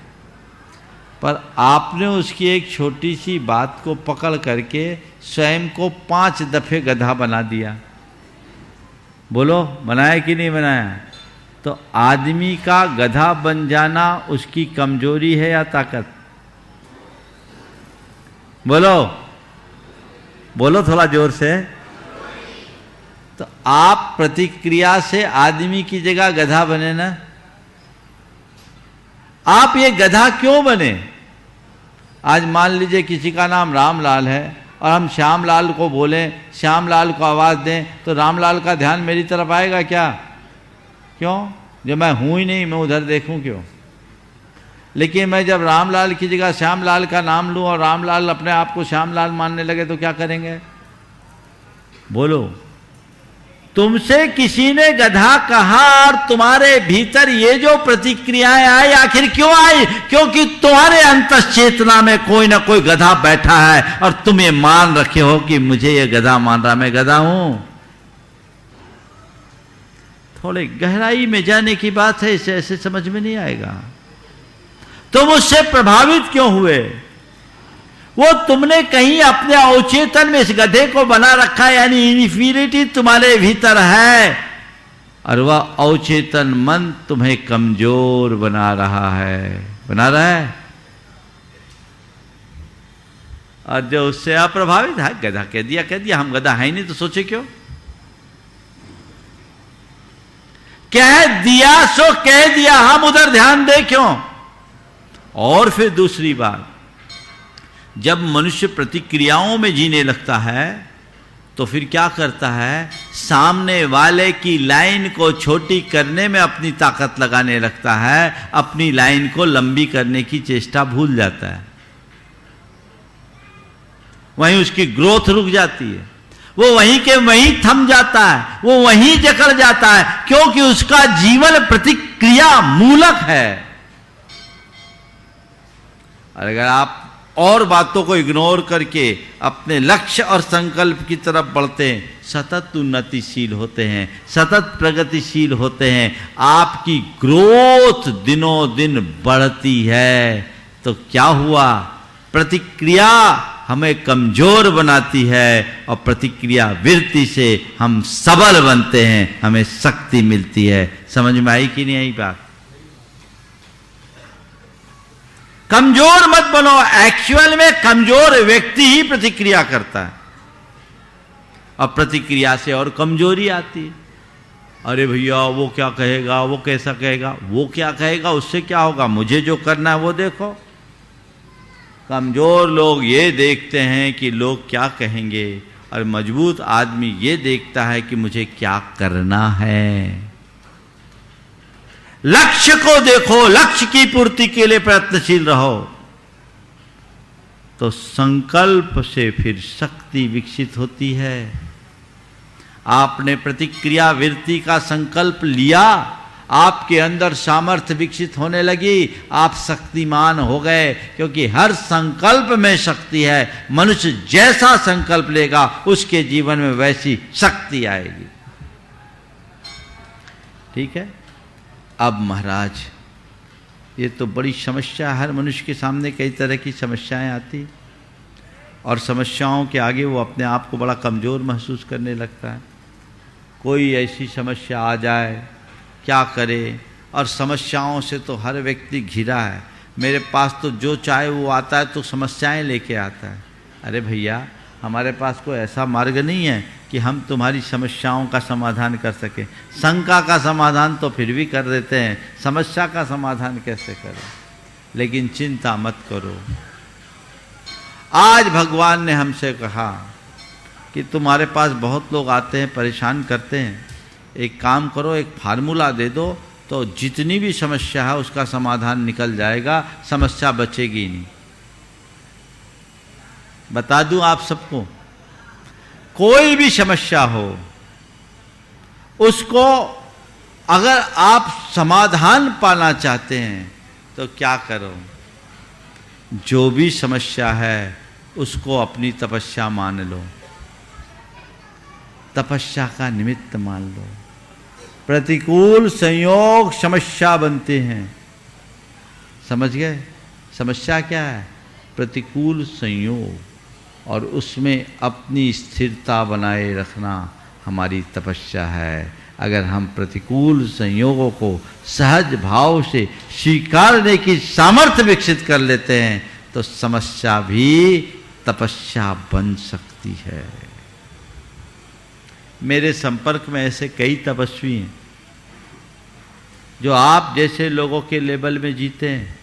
पर आपने उसकी एक छोटी सी बात को पकड़ करके स्वयं को 5 दफे गधा बना दिया। बोलो, बनाया कि नहीं बनाया? तो आदमी का गधा बन जाना उसकी कमजोरी है या ताकत? बोलो बोलो थोड़ा जोर से। तो आप प्रतिक्रिया से आदमी की जगह गधा बने ना। आप ये गधा क्यों बने? आज मान लीजिए किसी का नाम रामलाल है और हम श्यामलाल को बोलें, श्यामलाल को आवाज़ दें, तो रामलाल का ध्यान मेरी तरफ आएगा क्या? क्यों? जब मैं हूं ही नहीं, मैं उधर देखूं क्यों? लेकिन मैं जब रामलाल की जगह श्यामलाल का नाम लूं और रामलाल अपने आप को श्यामलाल मानने लगे तो क्या करेंगे? बोलो। तुमसे किसी ने गधा कहा और तुम्हारे भीतर ये जो प्रतिक्रियाएं आई, आखिर क्यों आई? क्योंकि तुम्हारे अंतश्चेतना में कोई ना कोई गधा बैठा है और तुम ये मान रखे हो कि मुझे ये गधा मान रहा, मैं गधा हूं। थोड़े गहराई में जाने की बात है, इसे ऐसे समझ में नहीं आएगा। तुम उससे प्रभावित क्यों हुए? वो तुमने कहीं अपने अवचेतन में इस गधे को बना रखा है, यानी इन्फीरिटी तुम्हारे भीतर है और वह अवचेतन मन तुम्हें कमजोर बना रहा है, बना रहा है। और जो उससे अप्रभावित है, गधा कह दिया, हम गधा है ही नहीं तो सोचे क्यों? कह दिया सो कह दिया, हम उधर ध्यान दे क्यों? और फिर दूसरी बात, जब मनुष्य प्रतिक्रियाओं में जीने लगता है तो फिर क्या करता है, सामने वाले की लाइन को छोटी करने में अपनी ताकत लगाने लगता है, अपनी लाइन को लंबी करने की चेष्टा भूल जाता है। वहीं उसकी ग्रोथ रुक जाती है, वो वहीं के वहीं थम जाता है, वो वहीं जकड़ जाता है, क्योंकि उसका जीवन प्रतिक्रिया मूलक है। और अगर आप और बातों को इग्नोर करके अपने लक्ष्य और संकल्प की तरफ बढ़ते हैं, सतत उन्नतिशील होते हैं, सतत प्रगतिशील होते हैं, आपकी ग्रोथ दिनों दिन बढ़ती है। तो क्या हुआ, प्रतिक्रिया हमें कमजोर बनाती है और प्रतिक्रिया वृत्ति से हम सबल बनते हैं, हमें शक्ति मिलती है। समझ में आई कि नहीं आई बात? कमजोर मत बनो। एक्चुअल में कमजोर व्यक्ति ही प्रतिक्रिया करता है और प्रतिक्रिया से और कमजोरी आती है। अरे भैया वो क्या कहेगा, वो कैसा कहेगा, वो क्या कहेगा, उससे क्या होगा, मुझे जो करना है वो देखो। कमजोर लोग ये देखते हैं कि लोग क्या कहेंगे, और मजबूत आदमी ये देखता है कि मुझे क्या करना है। लक्ष्य को देखो, लक्ष्य की पूर्ति के लिए प्रयत्नशील रहो, तो संकल्प से फिर शक्ति विकसित होती है। आपने प्रतिक्रिया वृत्ति का संकल्प लिया, आपके अंदर सामर्थ्य विकसित होने लगी, आप शक्तिमान हो गए, क्योंकि हर संकल्प में शक्ति है। मनुष्य जैसा संकल्प लेगा उसके जीवन में वैसी शक्ति आएगी। ठीक है। अब महाराज, ये तो बड़ी समस्या, हर मनुष्य के सामने कई तरह की समस्याएं आती, और समस्याओं के आगे वो अपने आप को बड़ा कमज़ोर महसूस करने लगता है। कोई ऐसी समस्या आ जाए, क्या करे, और समस्याओं से तो हर व्यक्ति घिरा है। मेरे पास तो जो चाहे वो आता है, तो समस्याएं लेके आता है। अरे भैया, हमारे पास कोई ऐसा मार्ग नहीं है कि हम तुम्हारी समस्याओं का समाधान कर सकें। शंका का समाधान तो फिर भी कर देते हैं, समस्या का समाधान कैसे करें? लेकिन चिंता मत करो। आज भगवान ने हमसे कहा कि तुम्हारे पास बहुत लोग आते हैं, परेशान करते हैं, एक काम करो, एक फार्मूला दे दो, तो जितनी भी समस्या है उसका समाधान निकल जाएगा, समस्या बचेगी नहीं। बता दूं आप सबको, कोई भी समस्या हो, उसको अगर आप समाधान पाना चाहते हैं तो क्या करो, जो भी समस्या है उसको अपनी तपस्या मान लो, तपस्या का निमित्त मान लो। प्रतिकूल संयोग समस्या बनते हैं, समझ गए? समस्या क्या है? प्रतिकूल संयोग, और उसमें अपनी स्थिरता बनाए रखना हमारी तपस्या है। अगर हम प्रतिकूल संयोगों को सहज भाव से स्वीकारने की सामर्थ्य विकसित कर लेते हैं, तो समस्या भी तपस्या बन सकती है। मेरे संपर्क में ऐसे कई तपस्वी हैं जो आप जैसे लोगों के लेवल में जीते हैं,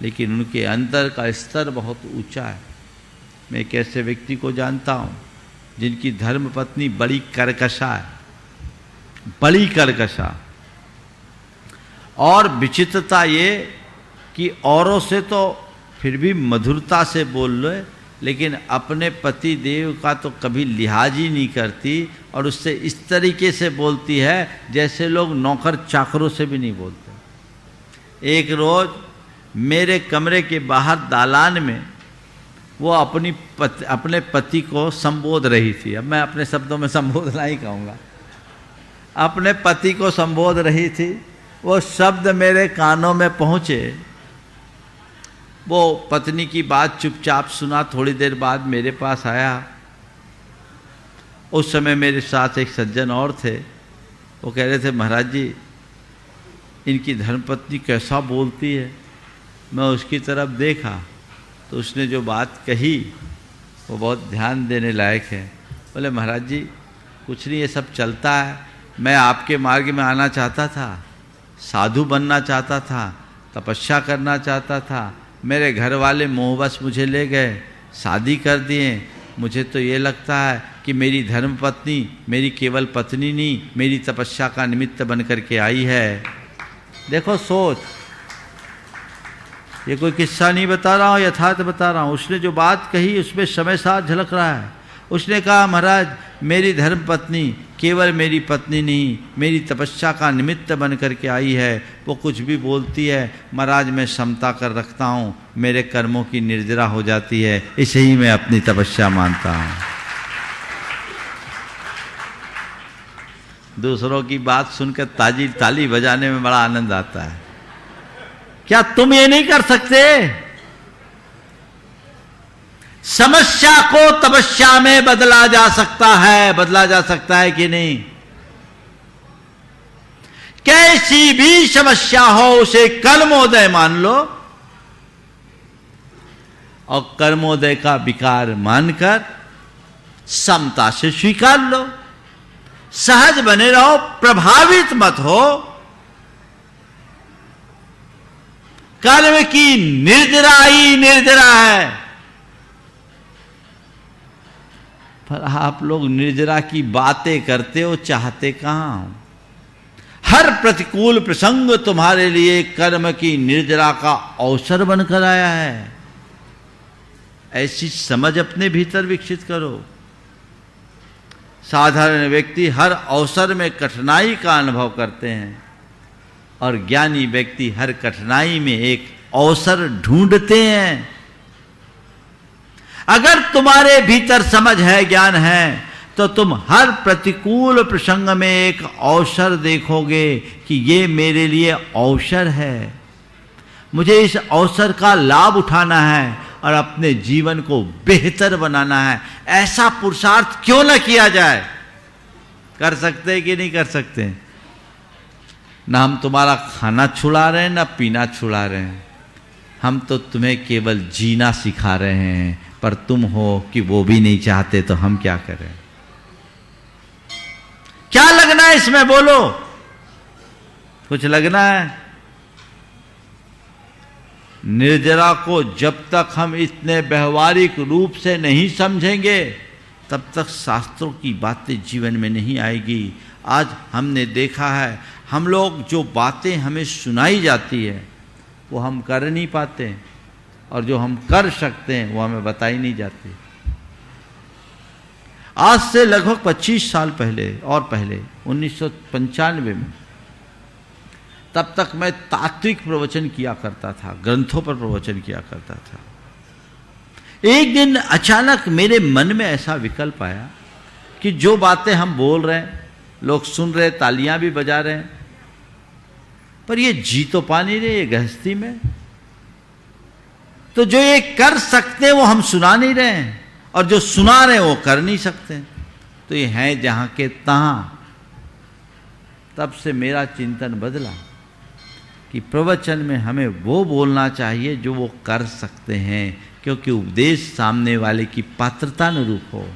लेकिन उनके अंदर का स्तर बहुत ऊंचा है। मैं एक ऐसे व्यक्ति को जानता हूँ जिनकी धर्म पत्नी बड़ी कर्कशा है, बड़ी कर्कशा, और विचित्रता ये कि औरों से तो फिर भी मधुरता से बोल लो, लेकिन अपने पति देव का तो कभी लिहाज ही नहीं करती, और उससे इस तरीके से बोलती है जैसे लोग नौकर चाकरों से भी नहीं बोलते। एक रोज़ मेरे कमरे के बाहर दालान में वो अपने पति को संबोध रही थी। अब मैं अपने शब्दों में संबोधना ही कहूँगा, अपने पति को संबोध रही थी। वो शब्द मेरे कानों में पहुँचे, वो पत्नी की बात चुपचाप सुना, थोड़ी देर बाद मेरे पास आया। उस समय मेरे साथ एक सज्जन और थे, वो कह रहे थे, महाराज जी इनकी धर्मपत्नी कैसा बोलती है। मैं उसकी तरफ देखा तो उसने जो बात कही वो बहुत ध्यान देने लायक है। बोले, महाराज जी कुछ नहीं, ये सब चलता है, मैं आपके मार्ग में आना चाहता था, साधु बनना चाहता था, तपस्या करना चाहता था, मेरे घर वाले मोहवश मुझे ले गए, शादी कर दिए। मुझे तो ये लगता है कि मेरी धर्मपत्नी मेरी केवल पत्नी नहीं, मेरी तपस्या का निमित्त बन करके आई है। देखो सोच, ये कोई किस्सा नहीं बता रहा हूँ, यथार्थ बता रहा हूँ। उसने जो बात कही उसमें समय साथ झलक रहा है। उसने कहा महाराज मेरी धर्मपत्नी केवल मेरी पत्नी नहीं, मेरी तपस्या का निमित्त बन करके आई है। वो कुछ भी बोलती है महाराज मैं समता कर रखता हूँ, मेरे कर्मों की निर्जरा हो जाती है, इसे ही मैं अपनी तपस्या मानता हूँ। दूसरों की बात सुनकर ताली बजाने में बड़ा आनंद आता है। क्या तुम ये नहीं कर सकते? समस्या को तपस्या में बदला जा सकता है, बदला जा सकता है कि नहीं? कैसी भी समस्या हो उसे कर्मोदय मान लो और कर्मोदय का विकार मानकर समता से स्वीकार लो। सहज बने रहो, प्रभावित मत हो। कर्म की निर्जरा ही निर्जरा है। पर आप लोग निर्जरा की बातें करते हो, चाहते कहां हो? हर प्रतिकूल प्रसंग तुम्हारे लिए कर्म की निर्जरा का अवसर बनकर आया है। ऐसी समझ अपने भीतर विकसित करो। साधारण व्यक्ति हर अवसर में कठिनाई का अनुभव करते हैं और ज्ञानी व्यक्ति हर कठिनाई में एक अवसर ढूंढते हैं। अगर तुम्हारे भीतर समझ है, ज्ञान है, तो तुम हर प्रतिकूल प्रसंग में एक अवसर देखोगे कि ये मेरे लिए अवसर है, मुझे इस अवसर का लाभ उठाना है और अपने जीवन को बेहतर बनाना है। ऐसा पुरुषार्थ क्यों न किया जाए? कर सकते हैं कि नहीं कर सकते? ना हम तुम्हारा खाना छुड़ा रहे हैं ना पीना छुड़ा रहे हैं, हम तो तुम्हें केवल जीना सिखा रहे हैं। पर तुम हो कि वो भी नहीं चाहते, तो हम क्या करें? क्या लगना है इसमें? बोलो, कुछ लगना है? निर्जरा को जब तक हम इतने व्यवहारिक रूप से नहीं समझेंगे तब तक शास्त्रों की बातें जीवन में नहीं आएगी। आज हमने देखा है, हम लोग जो बातें हमें सुनाई जाती है वो हम कर नहीं पाते, और जो हम कर सकते हैं वो हमें बताई नहीं जाती। आज से लगभग 25 साल पहले और पहले 1995 में, तब तक मैं तात्विक प्रवचन किया करता था, ग्रंथों पर प्रवचन किया करता था। एक दिन अचानक मेरे मन में ऐसा विकल्प आया कि जो बातें हम बोल रहे हैं, लोग सुन रहे, तालियां भी बजा रहे हैं, पर ये जी तो पा नहीं रहे ये गृहस्थी में। तो जो ये कर सकते हैं वो हम सुना नहीं रहे हैं, और जो सुना रहे हैं वो कर नहीं सकते। तो ये हैं जहां के तहां। तब से मेरा चिंतन बदला कि प्रवचन में हमें वो बोलना चाहिए जो वो कर सकते हैं, क्योंकि उपदेश सामने वाले की पात्रता अनुरूप हो,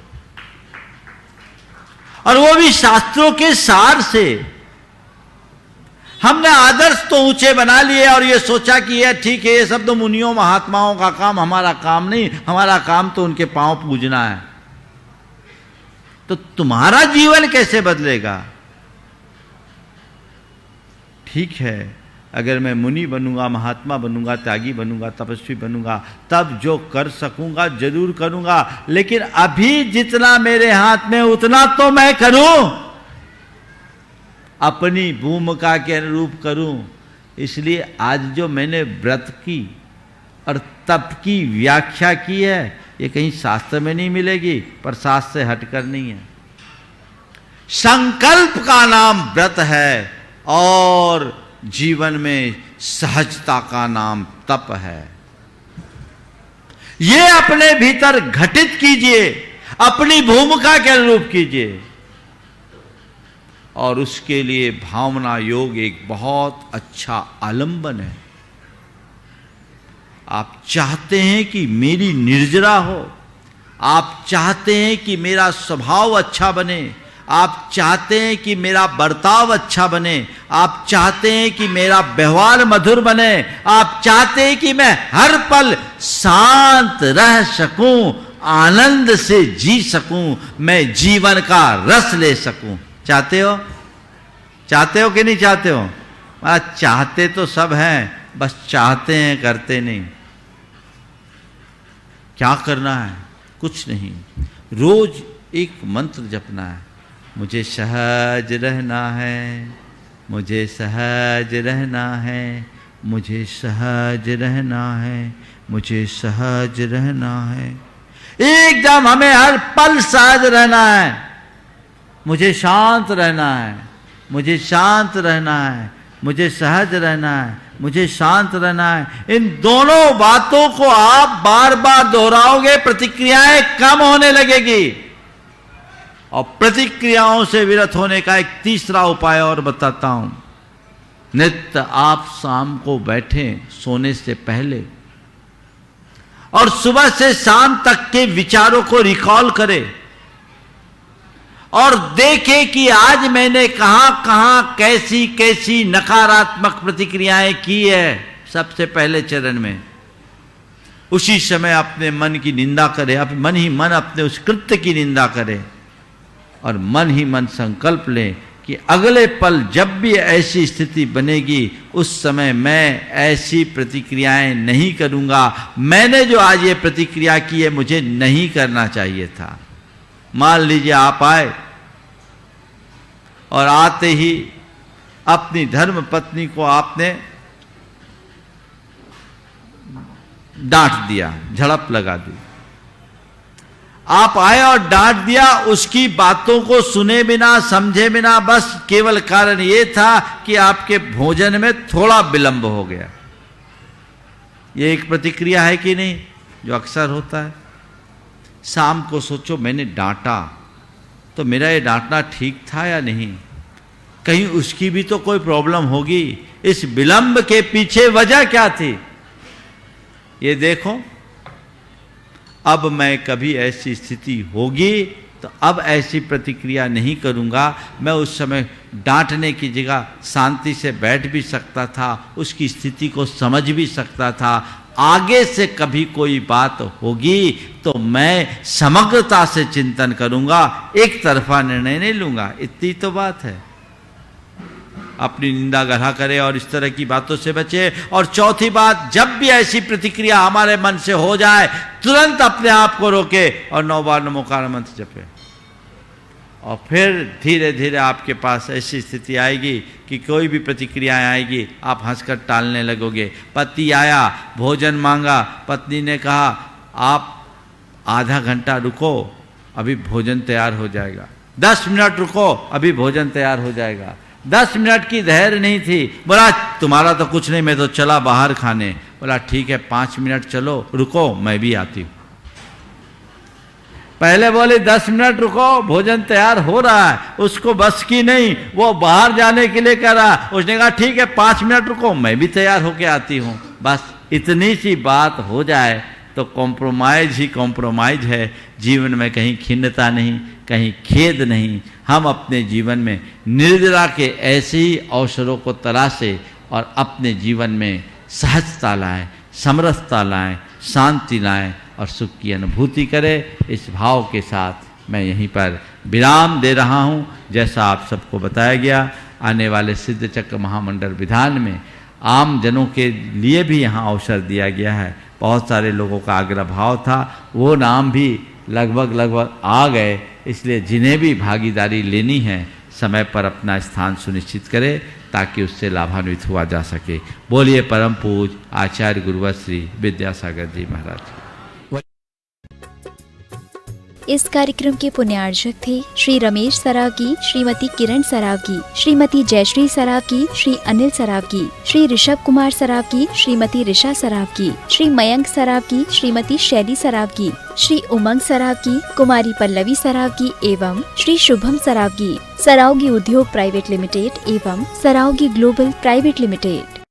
और वो भी शास्त्रों के सार से। हमने आदर्श तो ऊंचे बना लिए और ये सोचा कि ये ठीक है, ये सब तो मुनियों महात्माओं का काम, हमारा काम नहीं, हमारा काम तो उनके पांव पूजना है। तो तुम्हारा जीवन कैसे बदलेगा? ठीक है, अगर मैं मुनि बनूंगा, महात्मा बनूंगा, त्यागी बनूंगा, तपस्वी बनूंगा, तब जो कर सकूंगा जरूर करूंगा, लेकिन अभी जितना मेरे हाथ में उतना तो मैं करूं, अपनी भूमिका के अनुरूप करूं। इसलिए आज जो मैंने व्रत की और तप की व्याख्या की है, ये कहीं शास्त्र में नहीं मिलेगी, पर शास्त्र से हटकर नहीं है। संकल्प का नाम व्रत है और जीवन में सहजता का नाम तप है। ये अपने भीतर घटित कीजिए, अपनी भूमिका के अनुरूप कीजिए, और उसके लिए भावना योग एक बहुत अच्छा आलंबन है। आप चाहते हैं कि मेरी निर्जरा हो, आप चाहते हैं कि मेरा स्वभाव अच्छा बने, आप चाहते हैं कि मेरा बर्ताव अच्छा बने, आप चाहते हैं कि मेरा व्यवहार मधुर बने, आप चाहते हैं कि मैं हर पल शांत रह सकूं, आनंद से जी सकूं, मैं जीवन का रस ले सकूं। चाहते हो? चाहते हो कि नहीं चाहते हो? चाहते तो सब हैं, बस चाहते हैं, करते नहीं। क्या करना है? कुछ नहीं, रोज एक मंत्र जपना है। मुझे सहज रहना है, मुझे सहज रहना है, मुझे सहज रहना है, मुझे सहज रहना है। एकदम हमें हर पल सहज रहना है। मुझे शांत रहना है, मुझे शांत रहना है, मुझे सहज रहना है, मुझे शांत रहना है। इन दोनों बातों को आप बार बार दोहराओगे, प्रतिक्रियाएं कम होने लगेगी। और प्रतिक्रियाओं से विरत होने का एक तीसरा उपाय और बताता हूं। नित्य आप शाम को बैठें सोने से पहले और सुबह से शाम तक के विचारों को रिकॉल करें और देखें कि आज मैंने कहां कहां कैसी कैसी नकारात्मक प्रतिक्रियाएं की है। सबसे पहले चरण में उसी समय अपने मन की निंदा करें, अब मन ही मन अपने उस कृत्य की निंदा करें और मन ही मन संकल्प लें कि अगले पल जब भी ऐसी स्थिति बनेगी उस समय मैं ऐसी प्रतिक्रियाएं नहीं करूंगा। मैंने जो आज ये प्रतिक्रिया की है मुझे नहीं करना चाहिए था। मान लीजिए आप आए और आते ही अपनी धर्म पत्नी को आपने डांट दिया, झड़प लगा दी। आप आए और डांट दिया, उसकी बातों को सुने बिना समझे बिना, बस केवल कारण यह था कि आपके भोजन में थोड़ा विलंब हो गया। यह एक प्रतिक्रिया है कि नहीं, जो अक्सर होता है। शाम को सोचो मैंने डांटा तो मेरा ये डांटना ठीक था या नहीं, कहीं उसकी भी तो कोई प्रॉब्लम होगी। इस विलंब के पीछे वजह क्या थी ये देखो। अब मैं कभी ऐसी स्थिति होगी तो अब ऐसी प्रतिक्रिया नहीं करूंगा। मैं उस समय डांटने की जगह शांति से बैठ भी सकता था, उसकी स्थिति को समझ भी सकता था। आगे से कभी कोई बात होगी तो मैं समग्रता से चिंतन करूंगा, एक तरफा निर्णय नहीं लूंगा। इतनी तो बात है। अपनी निंदा गढ़ा करे और इस तरह की बातों से बचे। और चौथी बात, जब भी ऐसी प्रतिक्रिया हमारे मन से हो जाए तुरंत अपने आप को रोके और 9 बार नमोकार मंत्र जपे। और फिर धीरे धीरे आपके पास ऐसी स्थिति आएगी कि कोई भी प्रतिक्रियाएं आएगी आप हंसकर टालने लगोगे। पति आया, भोजन मांगा, पत्नी ने कहा आप आधा घंटा रुको अभी भोजन तैयार हो जाएगा। 10 मिनट रुको अभी भोजन तैयार हो जाएगा। 10 मिनट की धैर्य नहीं थी। बोला तुम्हारा तो कुछ नहीं, मैं तो चला बाहर खाने। बोला ठीक है 5 मिनट चलो, रुको मैं भी आती हूं। पहले बोले 10 मिनट रुको, भोजन तैयार हो रहा है, उसको बस की नहीं, वो बाहर जाने के लिए कह रहा। उसने कहा ठीक है 5 मिनट रुको, मैं भी तैयार होके आती हूं। बस इतनी सी बात हो जाए तो कॉम्प्रोमाइज ही कॉम्प्रोमाइज है। जीवन में कहीं खिन्नता नहीं, कहीं खेद नहीं। हम अपने जीवन में निर्जरा के ऐसे ही अवसरों को तलाशें और अपने जीवन में सहजता लाएं, समरसता लाएं, शांति लाएं और सुख की अनुभूति करें। इस भाव के साथ मैं यहीं पर विराम दे रहा हूँ। जैसा आप सबको बताया गया, आने वाले सिद्ध चक्र महामंडल विधान में आम जनों के लिए भी यहाँ अवसर दिया गया है। बहुत सारे लोगों का आग्रह भाव था, वो नाम भी लगभग आ गए। इसलिए जिन्हें भी भागीदारी लेनी है समय पर अपना स्थान सुनिश्चित करें ताकि उससे लाभान्वित हुआ जा सके। बोलिए परम पूज्य आचार्य गुरुवर श्री विद्यासागर जी महाराज। इस कार्यक्रम के पुण्यार्चक थे श्री रमेश सरावगी, श्रीमती किरण सरावगी, श्रीमती जयश्री सरावगी, श्री अनिल सरावगी, श्री ऋषभ कुमार सरावगी, श्रीमती ऋषा सरावगी, श्री मयंक सरावगी, श्रीमती शैली सरावगी, श्री उमंग सरावगी, कुमारी पल्लवी सरावगी एवं श्री शुभम सरावगी, सरावगी उद्योग प्राइवेट लिमिटेड एवं सरावगी ग्लोबल प्राइवेट लिमिटेड।